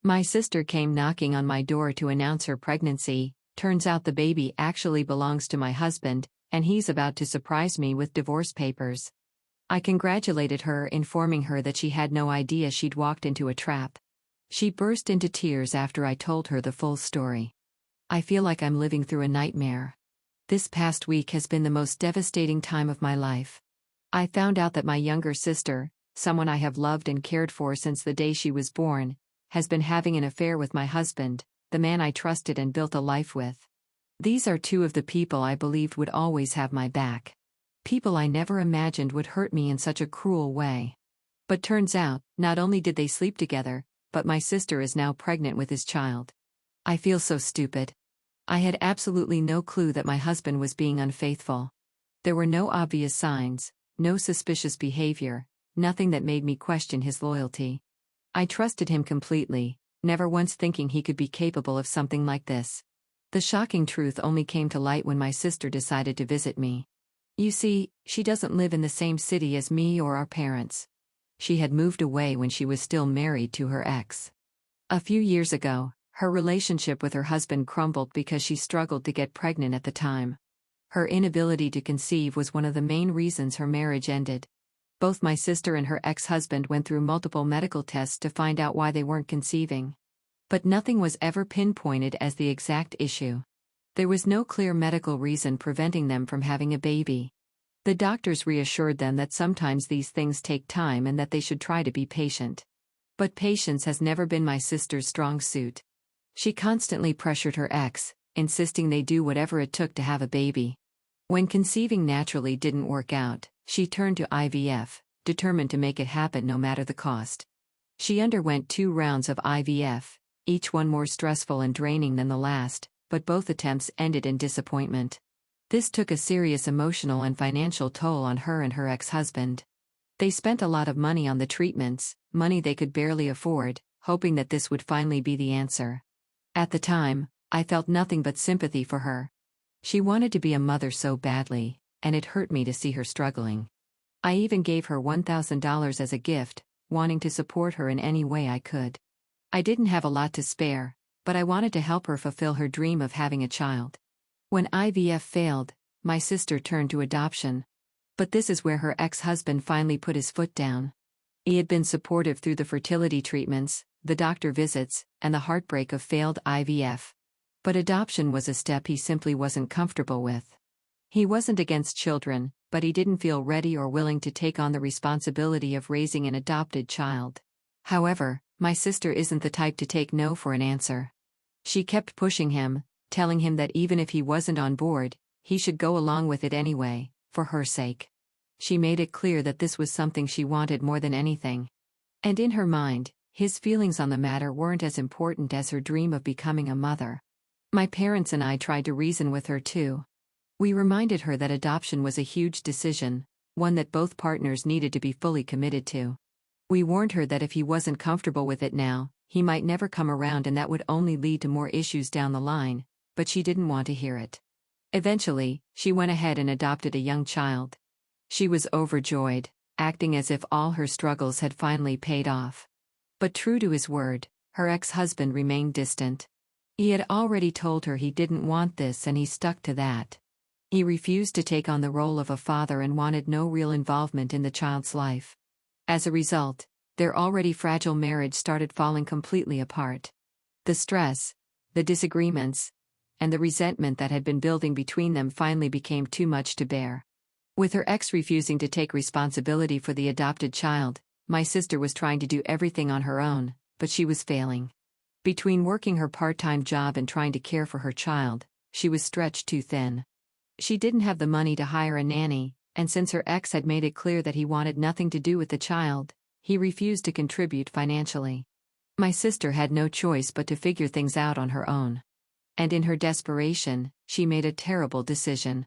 My sister came knocking on my door to announce her pregnancy. Turns out the baby actually belongs to my husband, and he's about to surprise me with divorce papers. I congratulated her, informing her that she had no idea she'd walked into a trap. She burst into tears after I told her the full story. I feel like I'm living through a nightmare. This past week has been the most devastating time of my life. I found out that my younger sister, someone I have loved and cared for since the day she was born, has been having an affair with my husband, the man I trusted and built a life with. These are two of the people I believed would always have my back. People I never imagined would hurt me in such a cruel way. But turns out, not only did they sleep together, but my sister is now pregnant with his child. I feel so stupid. I had absolutely no clue that my husband was being unfaithful. There were no obvious signs, no suspicious behavior, nothing that made me question his loyalty. I trusted him completely, never once thinking he could be capable of something like this. The shocking truth only came to light when my sister decided to visit me. You see, she doesn't live in the same city as me or our parents. She had moved away when she was still married to her ex. A few years ago, her relationship with her husband crumbled because she struggled to get pregnant at the time. Her inability to conceive was one of the main reasons her marriage ended. Both my sister and her ex-husband went through multiple medical tests to find out why they weren't conceiving. But nothing was ever pinpointed as the exact issue. There was no clear medical reason preventing them from having a baby. The doctors reassured them that sometimes these things take time and that they should try to be patient. But patience has never been my sister's strong suit. She constantly pressured her ex, insisting they do whatever it took to have a baby. When conceiving naturally didn't work out, she turned to IVF, determined to make it happen no matter the cost. She underwent 2 rounds of IVF, each one more stressful and draining than the last, but both attempts ended in disappointment. This took a serious emotional and financial toll on her and her ex-husband. They spent a lot of money on the treatments, money they could barely afford, hoping that this would finally be the answer. At the time, I felt nothing but sympathy for her. She wanted to be a mother so badly, and it hurt me to see her struggling. I even gave her $1,000 as a gift, wanting to support her in any way I could. I didn't have a lot to spare, but I wanted to help her fulfill her dream of having a child. When IVF failed, my sister turned to adoption. But this is where her ex-husband finally put his foot down. He had been supportive through the fertility treatments, the doctor visits, and the heartbreak of failed IVF. But adoption was a step he simply wasn't comfortable with. He wasn't against children, but he didn't feel ready or willing to take on the responsibility of raising an adopted child. However, my sister isn't the type to take no for an answer. She kept pushing him, telling him that even if he wasn't on board, he should go along with it anyway, for her sake. She made it clear that this was something she wanted more than anything. And in her mind, his feelings on the matter weren't as important as her dream of becoming a mother. My parents and I tried to reason with her too. We reminded her that adoption was a huge decision, one that both partners needed to be fully committed to. We warned her that if he wasn't comfortable with it now, he might never come around and that would only lead to more issues down the line, but she didn't want to hear it. Eventually, she went ahead and adopted a young child. She was overjoyed, acting as if all her struggles had finally paid off. But true to his word, her ex-husband remained distant. He had already told her he didn't want this and he stuck to that. He refused to take on the role of a father and wanted no real involvement in the child's life. As a result, their already fragile marriage started falling completely apart. The stress, the disagreements, and the resentment that had been building between them finally became too much to bear. With her ex refusing to take responsibility for the adopted child, my sister was trying to do everything on her own, but she was failing. Between working her part-time job and trying to care for her child, she was stretched too thin. She didn't have the money to hire a nanny, and since her ex had made it clear that he wanted nothing to do with the child, he refused to contribute financially. My sister had no choice but to figure things out on her own. And in her desperation, she made a terrible decision.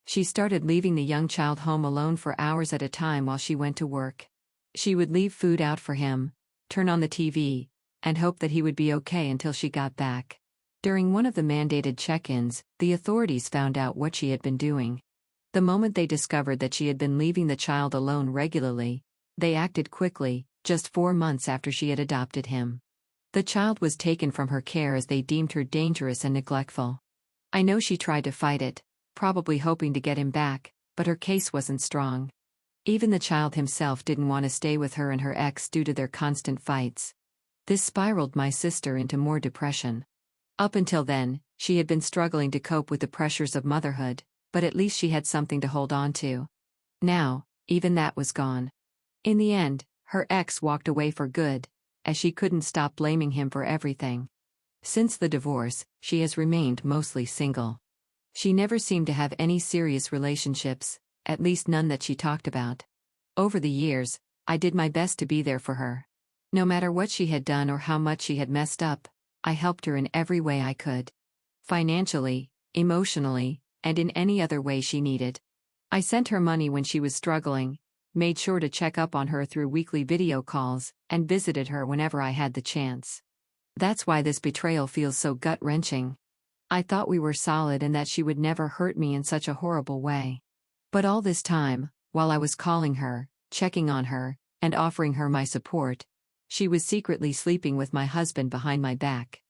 She started leaving the young child home alone for hours at a time while she went to work. She would leave food out for him, turn on the TV, and hope that he would be okay until she got back. During one of the mandated check-ins, the authorities found out what she had been doing. The moment they discovered that she had been leaving the child alone regularly, they acted quickly, just 4 months after she had adopted him. The child was taken from her care as they deemed her dangerous and neglectful. I know she tried to fight it, probably hoping to get him back, but her case wasn't strong. Even the child himself didn't want to stay with her and her ex due to their constant fights. This spiraled my sister into more depression. Up until then, she had been struggling to cope with the pressures of motherhood, but at least she had something to hold on to. Now, even that was gone. In the end, her ex walked away for good, as she couldn't stop blaming him for everything. Since the divorce, she has remained mostly single. She never seemed to have any serious relationships, at least none that she talked about. Over the years, I did my best to be there for her. No matter what she had done or how much she had messed up, I helped her in every way I could. Financially, emotionally, and in any other way she needed. I sent her money when she was struggling, made sure to check up on her through weekly video calls, and visited her whenever I had the chance. That's why this betrayal feels so gut-wrenching. I thought we were solid and that she would never hurt me in such a horrible way. But all this time, while I was calling her, checking on her, and offering her my support, she was secretly sleeping with my husband behind my back.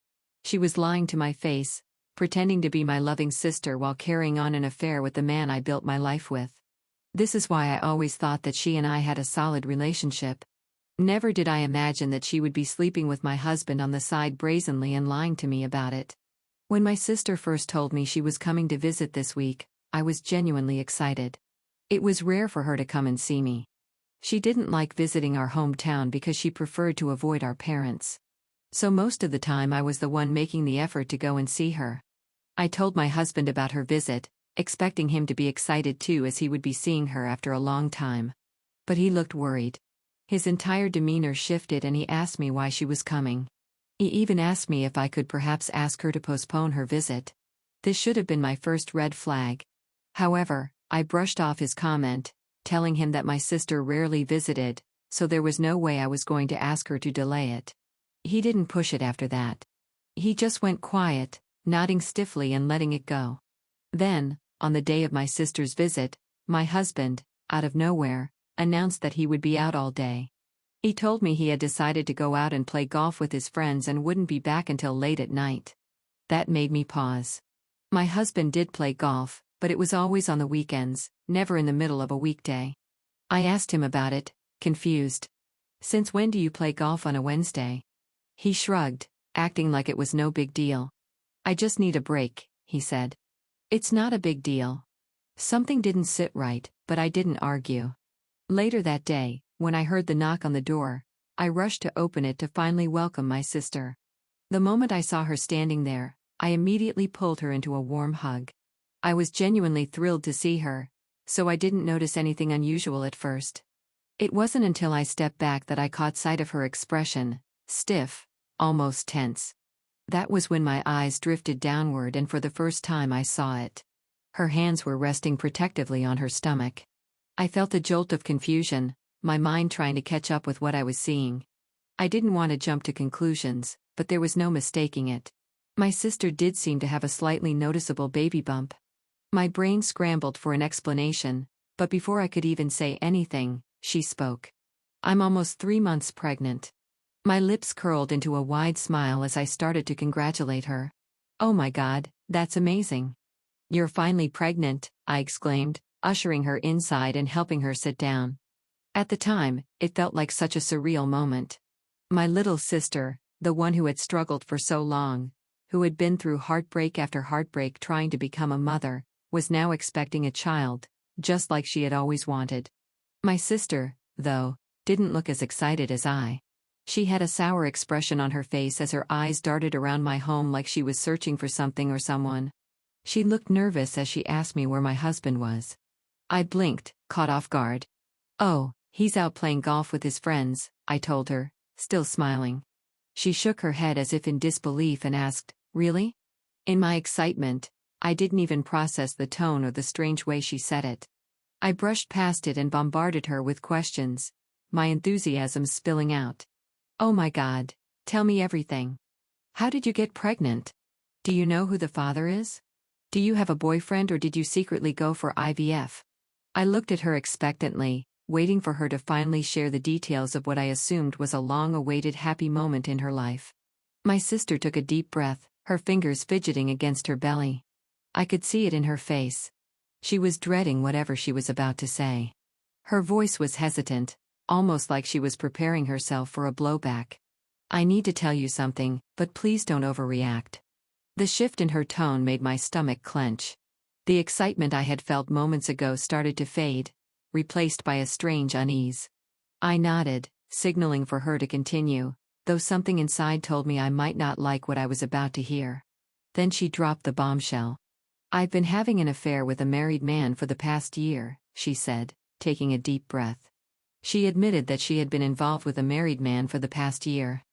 She was lying to my face, pretending to be my loving sister while carrying on an affair with the man I built my life with. This is why I always thought that she and I had a solid relationship. Never did I imagine that she would be sleeping with my husband on the side brazenly and lying to me about it. When my sister first told me she was coming to visit this week, I was genuinely excited. It was rare for her to come and see me. She didn't like visiting our hometown because she preferred to avoid our parents. So most of the time I was the one making the effort to go and see her. I told my husband about her visit, expecting him to be excited too as he would be seeing her after a long time. But he looked worried. His entire demeanor shifted and he asked me why she was coming. He even asked me if I could perhaps ask her to postpone her visit. This should have been my first red flag. However, I brushed off his comment, telling him that my sister rarely visited, so there was no way I was going to ask her to delay it. He didn't push it after that. He just went quiet, nodding stiffly and letting it go. Then, on the day of my sister's visit, my husband, out of nowhere, announced that he would be out all day. He told me he had decided to go out and play golf with his friends and wouldn't be back until late at night. That made me pause. My husband did play golf, but it was always on the weekends, never in the middle of a weekday. I asked him about it, confused. "Since when do you play golf on a Wednesday?" He shrugged, acting like it was no big deal. "I just need a break," he said. "It's not a big deal." Something didn't sit right, but I didn't argue. Later that day, when I heard the knock on the door, I rushed to open it to finally welcome my sister. The moment I saw her standing there, I immediately pulled her into a warm hug. I was genuinely thrilled to see her, so I didn't notice anything unusual at first. It wasn't until I stepped back that I caught sight of her expression, stiff, almost tense. That was when my eyes drifted downward and for the first time I saw it. Her hands were resting protectively on her stomach. I felt a jolt of confusion, my mind trying to catch up with what I was seeing. I didn't want to jump to conclusions, but there was no mistaking it. My sister did seem to have a slightly noticeable baby bump. My brain scrambled for an explanation, but before I could even say anything, she spoke. "I'm almost 3 months pregnant." My lips curled into a wide smile as I started to congratulate her. "Oh my God, that's amazing." "You're finally pregnant," I exclaimed, ushering her inside and helping her sit down. At the time, it felt like such a surreal moment. My little sister, the one who had struggled for so long, who had been through heartbreak after heartbreak trying to become a mother, was now expecting a child, just like she had always wanted. My sister, though, didn't look as excited as I. She had a sour expression on her face as her eyes darted around my home like she was searching for something or someone. She looked nervous as she asked me where my husband was. I blinked, caught off guard. "Oh, he's out playing golf with his friends," I told her, still smiling. She shook her head as if in disbelief and asked, "Really?" In my excitement, I didn't even process the tone or the strange way she said it. I brushed past it and bombarded her with questions, my enthusiasm spilling out. "Oh my God, tell me everything. How did you get pregnant? Do you know who the father is? Do you have a boyfriend or did you secretly go for IVF?" I looked at her expectantly, waiting for her to finally share the details of what I assumed was a long-awaited happy moment in her life. My sister took a deep breath, her fingers fidgeting against her belly. I could see it in her face. She was dreading whatever she was about to say. Her voice was hesitant, almost like she was preparing herself for a blowback. I need to tell you something, but please don't overreact. The shift in her tone made my stomach clench. The excitement I had felt moments ago started to fade, replaced by a strange unease. I nodded, signaling for her to continue, though something inside told me I might not like what I was about to hear. Then she dropped the bombshell. I've been having an affair with a married man for the past year, she said, taking a deep breath. She admitted that she had been involved with a married man for the past year.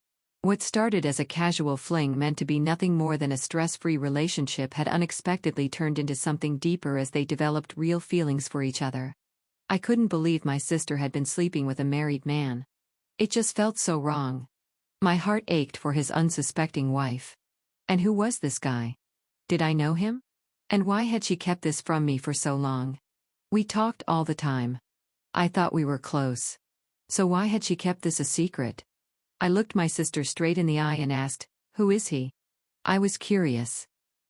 What started as a casual fling meant to be nothing more than a stress-free relationship had unexpectedly turned into something deeper as they developed real feelings for each other. I couldn't believe my sister had been sleeping with a married man. It just felt so wrong. My heart ached for his unsuspecting wife. And who was this guy? Did I know him? And why had she kept this from me for so long? We talked all the time. I thought we were close. So why had she kept this a secret? I looked my sister straight in the eye and asked, "Who is he?" I was curious.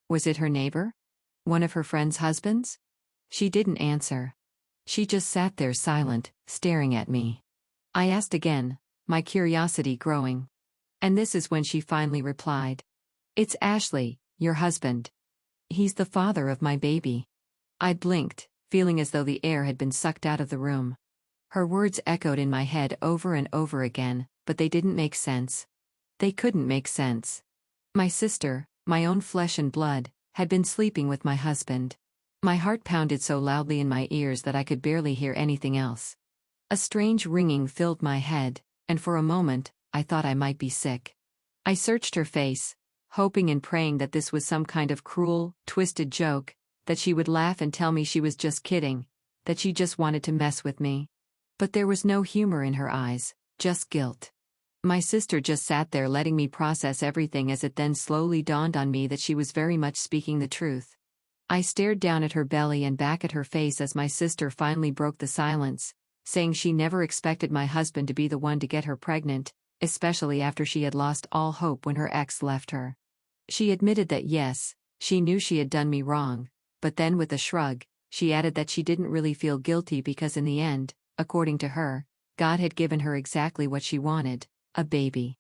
Was it her neighbor? One of her friend's husbands? She didn't answer. She just sat there silent, staring at me. I asked again, my curiosity growing. And this is when she finally replied. "It's Ashley, your husband. He's the father of my baby." I blinked, feeling as though the air had been sucked out of the room. Her words echoed in my head over and over again, but they didn't make sense. They couldn't make sense. My sister, my own flesh and blood, had been sleeping with my husband. My heart pounded so loudly in my ears that I could barely hear anything else. A strange ringing filled my head, and for a moment, I thought I might be sick. I searched her face, hoping and praying that this was some kind of cruel, twisted joke, that she would laugh and tell me she was just kidding, that she just wanted to mess with me. But there was no humor in her eyes, just guilt. My sister just sat there letting me process everything as it then slowly dawned on me that she was very much speaking the truth. I stared down at her belly and back at her face as my sister finally broke the silence, saying she never expected my husband to be the one to get her pregnant, especially after she had lost all hope when her ex left her. She admitted that yes, she knew she had done me wrong, but then with a shrug, she added that she didn't really feel guilty because in the end, according to her, God had given her exactly what she wanted, a baby.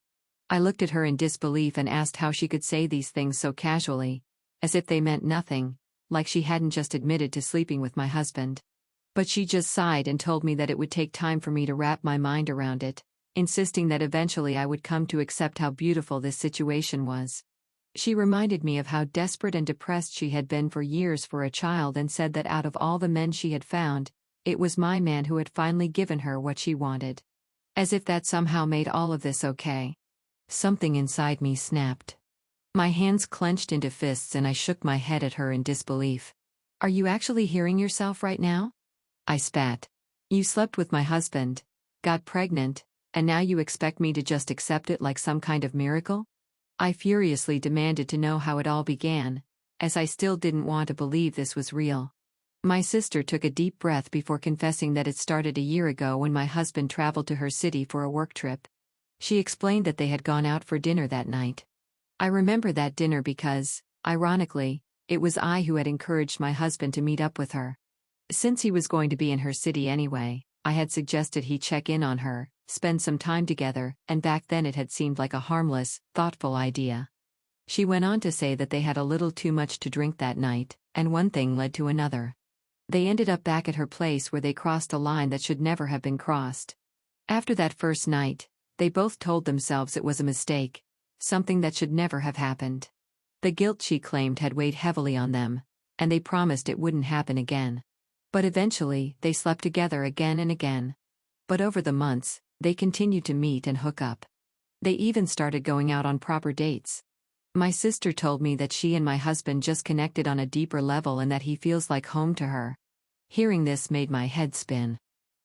I looked at her in disbelief and asked how she could say these things so casually, as if they meant nothing, like she hadn't just admitted to sleeping with my husband. But she just sighed and told me that it would take time for me to wrap my mind around it, insisting that eventually I would come to accept how beautiful this situation was. She reminded me of how desperate and depressed she had been for years for a child and said that out of all the men she had found, it was my man who had finally given her what she wanted. As if that somehow made all of this okay. Something inside me snapped. My hands clenched into fists and I shook my head at her in disbelief. "Are you actually hearing yourself right now?" I spat. "You slept with my husband, got pregnant, and now you expect me to just accept it like some kind of miracle?" I furiously demanded to know how it all began, as I still didn't want to believe this was real. My sister took a deep breath before confessing that it started a year ago when my husband traveled to her city for a work trip. She explained that they had gone out for dinner that night. I remember that dinner because, ironically, it was I who had encouraged my husband to meet up with her. Since he was going to be in her city anyway, I had suggested he check in on her, spend some time together, and back then it had seemed like a harmless, thoughtful idea. She went on to say that they had a little too much to drink that night, and one thing led to another. They ended up back at her place where they crossed a line that should never have been crossed. After that first night, they both told themselves it was a mistake, something that should never have happened. The guilt she claimed had weighed heavily on them, and they promised it wouldn't happen again. But eventually, they slept together again and again. But over the months, they continued to meet and hook up. They even started going out on proper dates. My sister told me that she and my husband just connected on a deeper level and that he feels like home to her. Hearing this made my head spin.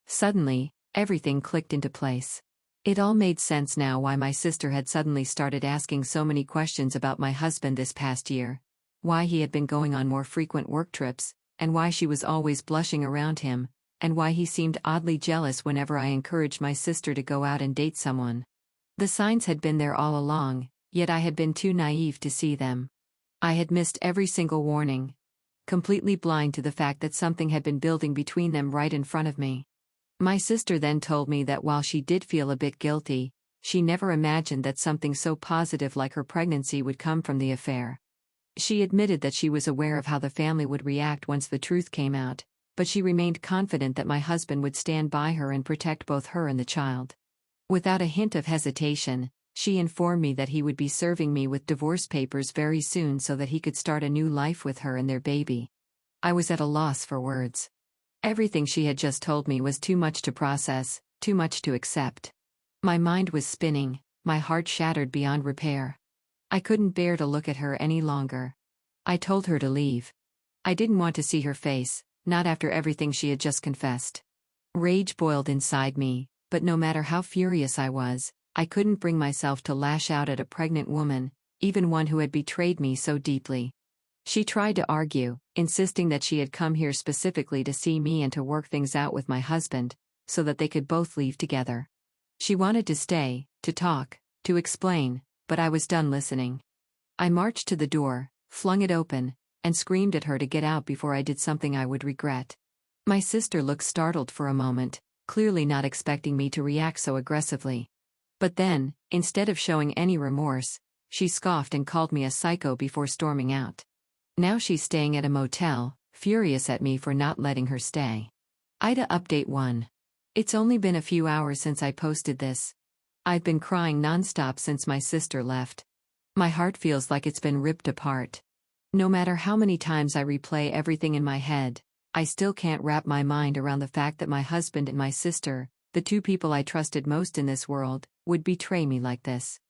Suddenly, everything clicked into place. It all made sense now why my sister had suddenly started asking so many questions about my husband this past year, why he had been going on more frequent work trips, and why she was always blushing around him, and why he seemed oddly jealous whenever I encouraged my sister to go out and date someone. The signs had been there all along, Yet I had been too naive to see them. I had missed every single warning, completely blind to the fact that something had been building between them right in front of me. My sister then told me that while she did feel a bit guilty, she never imagined that something so positive like her pregnancy would come from the affair. She admitted that she was aware of how the family would react once the truth came out, but she remained confident that my husband would stand by her and protect both her and the child. Without a hint of hesitation, she informed me that he would be serving me with divorce papers very soon so that he could start a new life with her and their baby. I was at a loss for words. Everything she had just told me was too much to process, too much to accept. My mind was spinning, my heart shattered beyond repair. I couldn't bear to look at her any longer. I told her to leave. I didn't want to see her face, not after everything she had just confessed. Rage boiled inside me, but no matter how furious I was, I couldn't bring myself to lash out at a pregnant woman, even one who had betrayed me so deeply. She tried to argue, insisting that she had come here specifically to see me and to work things out with my husband, so that they could both leave together. She wanted to stay, to talk, to explain, but I was done listening. I marched to the door, flung it open, and screamed at her to get out before I did something I would regret. My sister looked startled for a moment, clearly not expecting me to react so aggressively. But then, instead of showing any remorse, she scoffed and called me a psycho before storming out. Now she's staying at a motel, furious at me for not letting her stay. Ida Update 1. It's only been a few hours since I posted this. I've been crying nonstop since my sister left. My heart feels like it's been ripped apart. No matter how many times I replay everything in my head, I still can't wrap my mind around the fact that my husband and my sister, the two people I trusted most in this world, would betray me like this.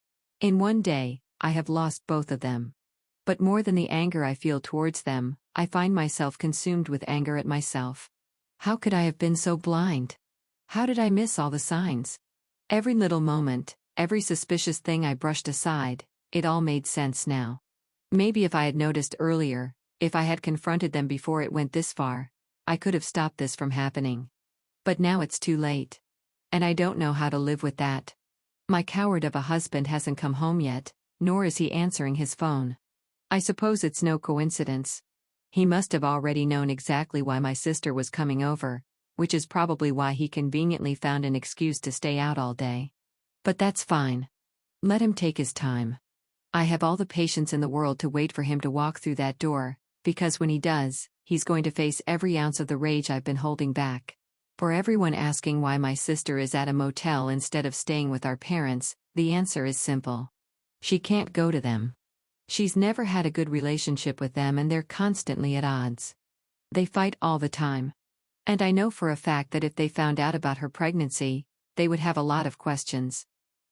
In one day, I have lost both of them. But more than the anger I feel towards them, I find myself consumed with anger at myself. How could I have been so blind? How did I miss all the signs? Every little moment, every suspicious thing I brushed aside, it all made sense now. Maybe if I had noticed earlier, if I had confronted them before it went this far, I could have stopped this from happening. But now it's too late. And I don't know how to live with that. My coward of a husband hasn't come home yet, nor is he answering his phone. I suppose it's no coincidence. He must have already known exactly why my sister was coming over, which is probably why he conveniently found an excuse to stay out all day. But that's fine. Let him take his time. I have all the patience in the world to wait for him to walk through that door, because when he does, he's going to face every ounce of the rage I've been holding back. For everyone asking why my sister is at a motel instead of staying with our parents, the answer is simple. She can't go to them. She's never had a good relationship with them and they're constantly at odds. They fight all the time. And I know for a fact that if they found out about her pregnancy, they would have a lot of questions.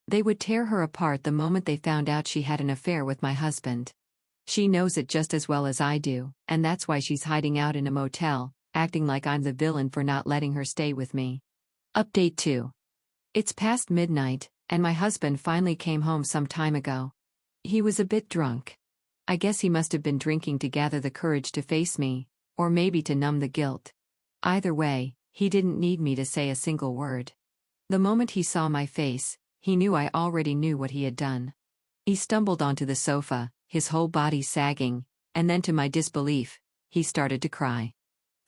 They would tear her apart the moment they found out she had an affair with my husband. She knows it just as well as I do, and that's why she's hiding out in a motel, acting like I'm the villain for not letting her stay with me. Update 2. It's past midnight, and my husband finally came home some time ago. He was a bit drunk. I guess he must have been drinking to gather the courage to face me, or maybe to numb the guilt. Either way, he didn't need me to say a single word. The moment he saw my face, he knew I already knew what he had done. He stumbled onto the sofa, his whole body sagging, and then to my disbelief, he started to cry.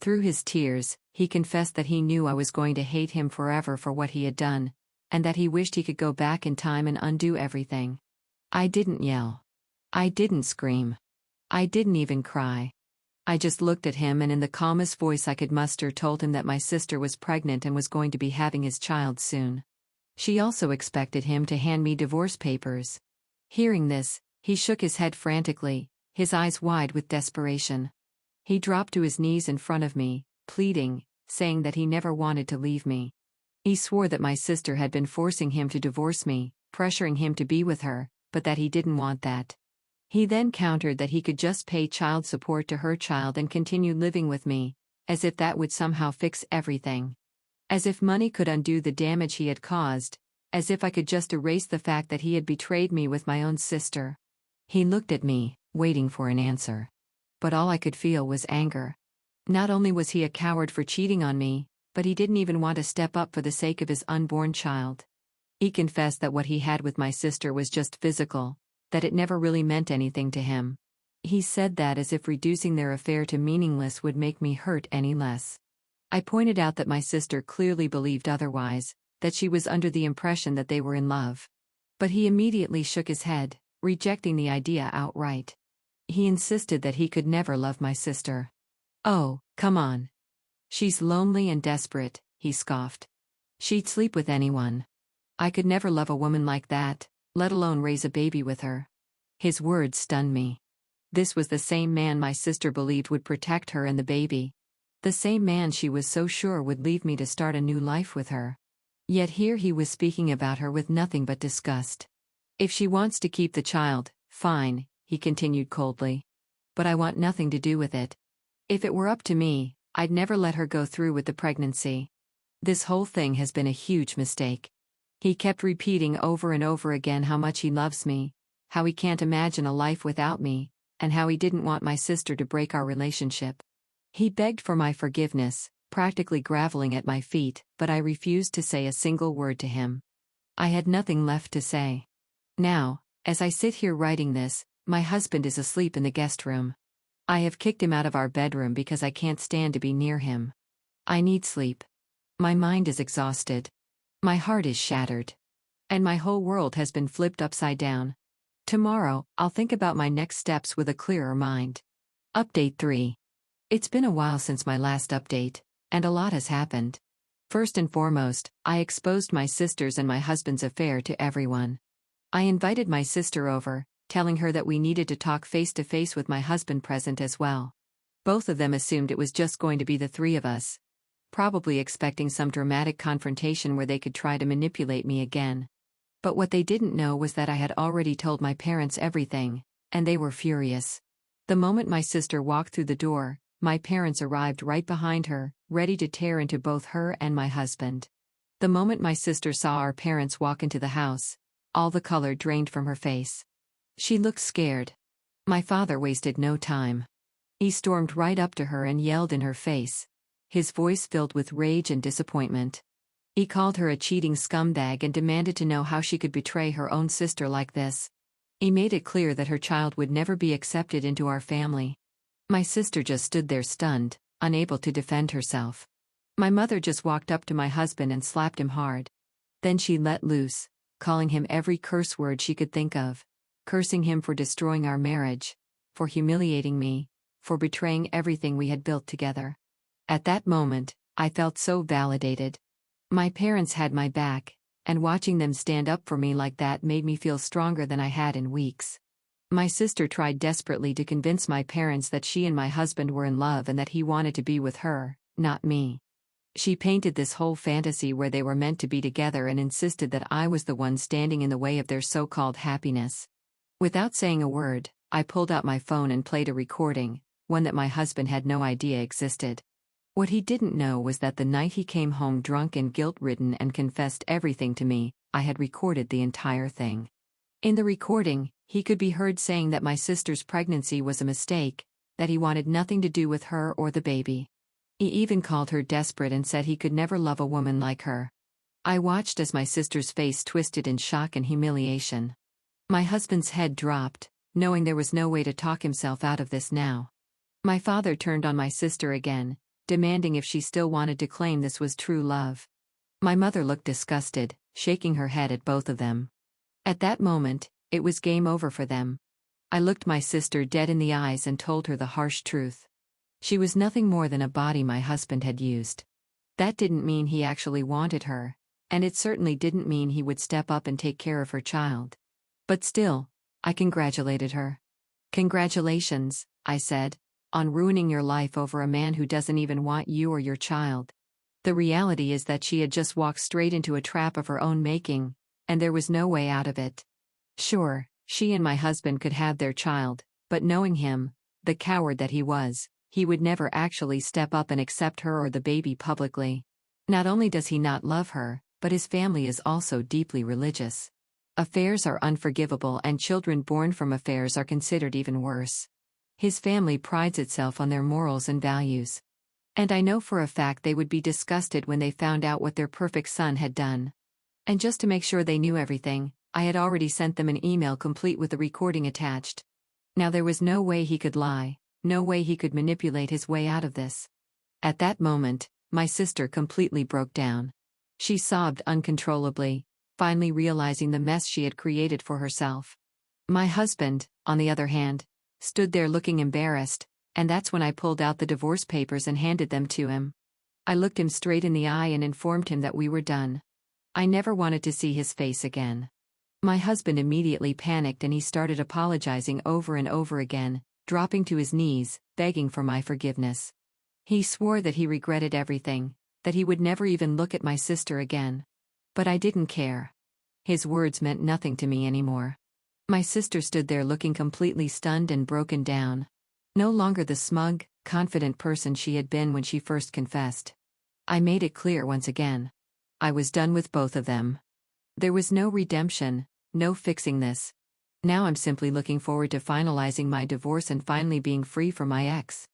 Through his tears, he confessed that he knew I was going to hate him forever for what he had done, and that he wished he could go back in time and undo everything. I didn't yell. I didn't scream. I didn't even cry. I just looked at him and in the calmest voice I could muster told him that my sister was pregnant and was going to be having his child soon. She also expected him to hand me divorce papers. Hearing this, he shook his head frantically, his eyes wide with desperation. He dropped to his knees in front of me, pleading, saying that he never wanted to leave me. He swore that my sister had been forcing him to divorce me, pressuring him to be with her, but that he didn't want that. He then countered that he could just pay child support to her child and continue living with me, as if that would somehow fix everything. As if money could undo the damage he had caused, as if I could just erase the fact that he had betrayed me with my own sister. He looked at me, waiting for an answer. But all I could feel was anger. Not only was he a coward for cheating on me, but he didn't even want to step up for the sake of his unborn child. He confessed that what he had with my sister was just physical, that it never really meant anything to him. He said that as if reducing their affair to meaningless would make me hurt any less. I pointed out that my sister clearly believed otherwise, that she was under the impression that they were in love. But he immediately shook his head, rejecting the idea outright. He insisted that he could never love my sister. "Oh, come on. She's lonely and desperate," he scoffed. "She'd sleep with anyone. I could never love a woman like that, let alone raise a baby with her." His words stunned me. This was the same man my sister believed would protect her and the baby. The same man she was so sure would leave me to start a new life with her. Yet here he was speaking about her with nothing but disgust. "If she wants to keep the child, fine," he continued coldly. "But I want nothing to do with it. If it were up to me, I'd never let her go through with the pregnancy. This whole thing has been a huge mistake." He kept repeating over and over again how much he loves me, how he can't imagine a life without me, and how he didn't want my sister to break our relationship. He begged for my forgiveness, practically groveling at my feet, but I refused to say a single word to him. I had nothing left to say. Now, as I sit here writing this, my husband is asleep in the guest room. I have kicked him out of our bedroom because I can't stand to be near him. I need sleep. My mind is exhausted. My heart is shattered. And my whole world has been flipped upside down. Tomorrow, I'll think about my next steps with a clearer mind. Update 3. It's been a while since my last update, and a lot has happened. First and foremost, I exposed my sister's and my husband's affair to everyone. I invited my sister over, telling her that we needed to talk face to face with my husband present as well. Both of them assumed it was just going to be the three of us, probably expecting some dramatic confrontation where they could try to manipulate me again. But what they didn't know was that I had already told my parents everything, and they were furious. The moment my sister walked through the door, my parents arrived right behind her, ready to tear into both her and my husband. The moment my sister saw our parents walk into the house, all the color drained from her face. She looked scared. My father wasted no time. He stormed right up to her and yelled in her face, his voice filled with rage and disappointment. He called her a cheating scumbag and demanded to know how she could betray her own sister like this. He made it clear that her child would never be accepted into our family. My sister just stood there stunned, unable to defend herself. My mother just walked up to my husband and slapped him hard. Then she let loose, calling him every curse word she could think of, cursing him for destroying our marriage, for humiliating me, for betraying everything we had built together. At that moment, I felt so validated. My parents had my back, and watching them stand up for me like that made me feel stronger than I had in weeks. My sister tried desperately to convince my parents that she and my husband were in love and that he wanted to be with her, not me. She painted this whole fantasy where they were meant to be together and insisted that I was the one standing in the way of their so-called happiness. Without saying a word, I pulled out my phone and played a recording, one that my husband had no idea existed. What he didn't know was that the night he came home drunk and guilt-ridden and confessed everything to me, I had recorded the entire thing. In the recording, he could be heard saying that my sister's pregnancy was a mistake, that he wanted nothing to do with her or the baby. He even called her desperate and said he could never love a woman like her. I watched as my sister's face twisted in shock and humiliation. My husband's head dropped, knowing there was no way to talk himself out of this now. My father turned on my sister again, demanding if she still wanted to claim this was true love. My mother looked disgusted, shaking her head at both of them. At that moment, it was game over for them. I looked my sister dead in the eyes and told her the harsh truth. She was nothing more than a body my husband had used. That didn't mean he actually wanted her, and it certainly didn't mean he would step up and take care of her child. But still, I congratulated her. "Congratulations," I said, "on ruining your life over a man who doesn't even want you or your child." The reality is that she had just walked straight into a trap of her own making, and there was no way out of it. Sure, she and my husband could have their child, but knowing him, the coward that he was, he would never actually step up and accept her or the baby publicly. Not only does he not love her, but his family is also deeply religious. Affairs are unforgivable and children born from affairs are considered even worse. His family prides itself on their morals and values. And I know for a fact they would be disgusted when they found out what their perfect son had done. And just to make sure they knew everything, I had already sent them an email complete with the recording attached. Now there was no way he could lie, no way he could manipulate his way out of this. At that moment, my sister completely broke down. She sobbed uncontrollably, finally realizing the mess she had created for herself. My husband, on the other hand, stood there looking embarrassed, and that's when I pulled out the divorce papers and handed them to him. I looked him straight in the eye and informed him that we were done. I never wanted to see his face again. My husband immediately panicked and he started apologizing over and over again, dropping to his knees, begging for my forgiveness. He swore that he regretted everything, that he would never even look at my sister again. But I didn't care. His words meant nothing to me anymore. My sister stood there looking completely stunned and broken down. No longer the smug, confident person she had been when she first confessed. I made it clear once again. I was done with both of them. There was no redemption, no fixing this. Now I'm simply looking forward to finalizing my divorce and finally being free from my ex.